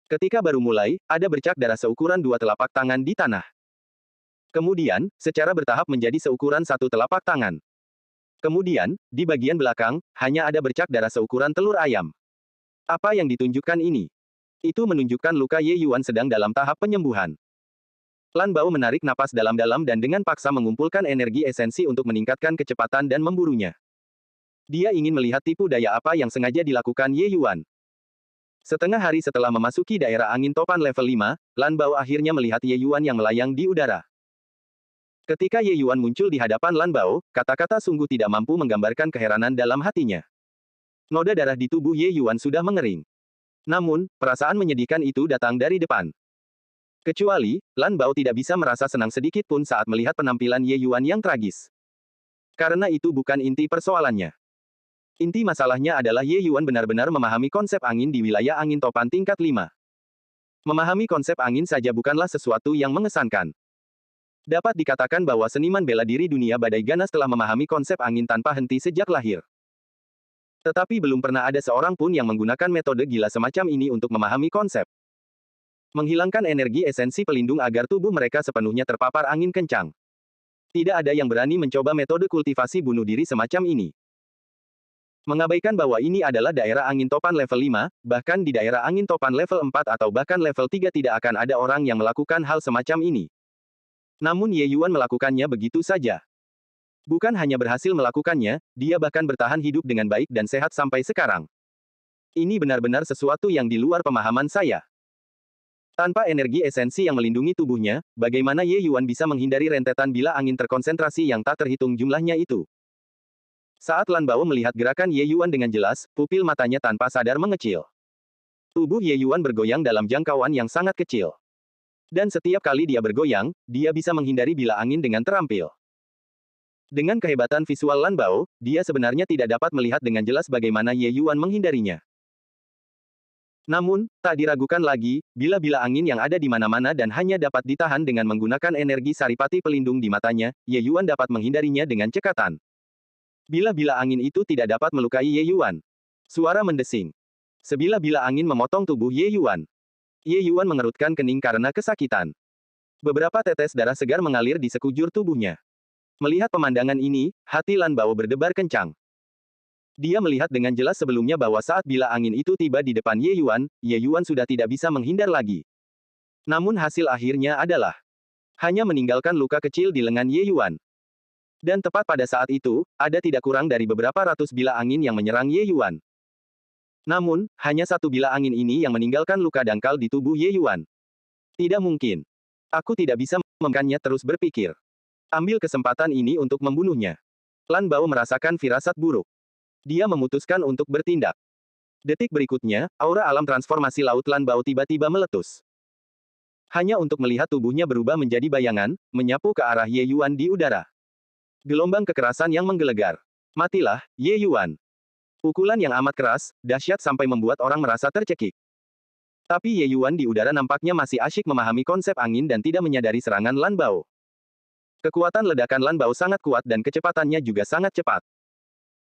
Ketika baru mulai, ada bercak darah seukuran 2 telapak tangan di tanah. Kemudian, secara bertahap menjadi seukuran 1 telapak tangan. Kemudian, di bagian belakang, hanya ada bercak darah seukuran telur ayam. Apa yang ditunjukkan ini? Itu menunjukkan luka Ye Yuan sedang dalam tahap penyembuhan. Lan Bao menarik napas dalam-dalam dan dengan paksa mengumpulkan energi esensi untuk meningkatkan kecepatan dan memburunya. Dia ingin melihat tipu daya apa yang sengaja dilakukan Ye Yuan. Setengah hari setelah memasuki daerah angin topan level 5, Lan Bao akhirnya melihat Ye Yuan yang melayang di udara. Ketika Ye Yuan muncul di hadapan Lan Bao, kata-kata sungguh tidak mampu menggambarkan keheranan dalam hatinya. Noda darah di tubuh Ye Yuan sudah mengering. Namun, perasaan menyedihkan itu datang dari depan. Kecuali, Lan Bao tidak bisa merasa senang sedikit pun saat melihat penampilan Ye Yuan yang tragis. Karena itu bukan inti persoalannya. Inti masalahnya adalah Ye Yuan benar-benar memahami konsep angin di wilayah angin topan tingkat 5. Memahami konsep angin saja bukanlah sesuatu yang mengesankan. Dapat dikatakan bahwa seniman bela diri dunia badai ganas telah memahami konsep angin tanpa henti sejak lahir. Tetapi belum pernah ada seorang pun yang menggunakan metode gila semacam ini untuk memahami konsep. Menghilangkan energi esensi pelindung agar tubuh mereka sepenuhnya terpapar angin kencang. Tidak ada yang berani mencoba metode kultivasi bunuh diri semacam ini. Mengabaikan bahwa ini adalah daerah angin topan level 5, bahkan di daerah angin topan level 4 atau bahkan level 3 tidak akan ada orang yang melakukan hal semacam ini. Namun Ye Yuan melakukannya begitu saja. Bukan hanya berhasil melakukannya, dia bahkan bertahan hidup dengan baik dan sehat sampai sekarang. Ini benar-benar sesuatu yang di luar pemahaman saya. Tanpa energi esensi yang melindungi tubuhnya, bagaimana Ye Yuan bisa menghindari rentetan bila angin terkonsentrasi yang tak terhitung jumlahnya itu? Saat Lan Bao melihat gerakan Ye Yuan dengan jelas, pupil matanya tanpa sadar mengecil. Tubuh Ye Yuan bergoyang dalam jangkauan yang sangat kecil. Dan setiap kali dia bergoyang, dia bisa menghindari bila angin dengan terampil. Dengan kehebatan visual Lan Bao, dia sebenarnya tidak dapat melihat dengan jelas bagaimana Ye Yuan menghindarinya. Namun, tak diragukan lagi, bila-bila angin yang ada di mana-mana dan hanya dapat ditahan dengan menggunakan energi saripati pelindung di matanya, Ye Yuan dapat menghindarinya dengan cekatan. Bila-bila angin itu tidak dapat melukai Ye Yuan. Suara mendesing. Sebila-bila angin memotong tubuh Ye Yuan. Ye Yuan mengerutkan kening karena kesakitan. Beberapa tetes darah segar mengalir di sekujur tubuhnya. Melihat pemandangan ini, hati Lan Bao berdebar kencang. Dia melihat dengan jelas sebelumnya bahwa saat bila angin itu tiba di depan Ye Yuan sudah tidak bisa menghindar lagi. Namun hasil akhirnya adalah hanya meninggalkan luka kecil di lengan Ye Yuan. Dan tepat pada saat itu, ada tidak kurang dari beberapa ratus bila angin yang menyerang Ye Yuan. Namun, hanya satu bila angin ini yang meninggalkan luka dangkal di tubuh Ye Yuan. Tidak mungkin. Aku tidak bisa membiarkannya terus berpikir. Ambil kesempatan ini untuk membunuhnya. Lan Bao merasakan firasat buruk. Dia memutuskan untuk bertindak. Detik berikutnya, aura alam transformasi laut Lan Bao tiba-tiba meletus. Hanya untuk melihat tubuhnya berubah menjadi bayangan, menyapu ke arah Ye Yuan di udara. Gelombang kekerasan yang menggelegar. Matilah, Ye Yuan. Pukulan yang amat keras, dahsyat sampai membuat orang merasa tercekik. Tapi Ye Yuan di udara nampaknya masih asyik memahami konsep angin dan tidak menyadari serangan Lan Bao. Kekuatan ledakan Lan Bao sangat kuat dan kecepatannya juga sangat cepat.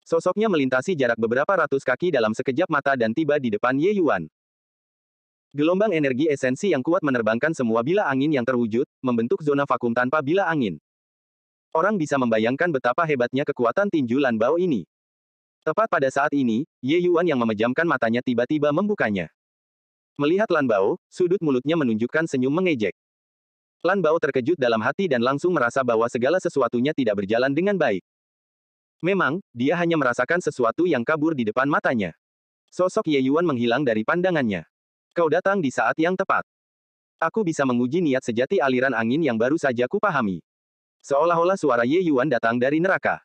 Sosoknya melintasi jarak beberapa ratus kaki dalam sekejap mata dan tiba di depan Ye Yuan. Gelombang energi esensi yang kuat menerbangkan semua bila angin yang terwujud, membentuk zona vakum tanpa bila angin. Orang bisa membayangkan betapa hebatnya kekuatan tinju Lan Bao ini. Tepat pada saat ini, Ye Yuan yang memejamkan matanya tiba-tiba membukanya. Melihat Lan Bao, sudut mulutnya menunjukkan senyum mengejek. Lan Bao terkejut dalam hati dan langsung merasa bahwa segala sesuatunya tidak berjalan dengan baik. Memang, dia hanya merasakan sesuatu yang kabur di depan matanya. Sosok Ye Yuan menghilang dari pandangannya. Kau datang di saat yang tepat. Aku bisa menguji niat sejati aliran angin yang baru saja kupahami. Seolah-olah suara Ye Yuan datang dari neraka.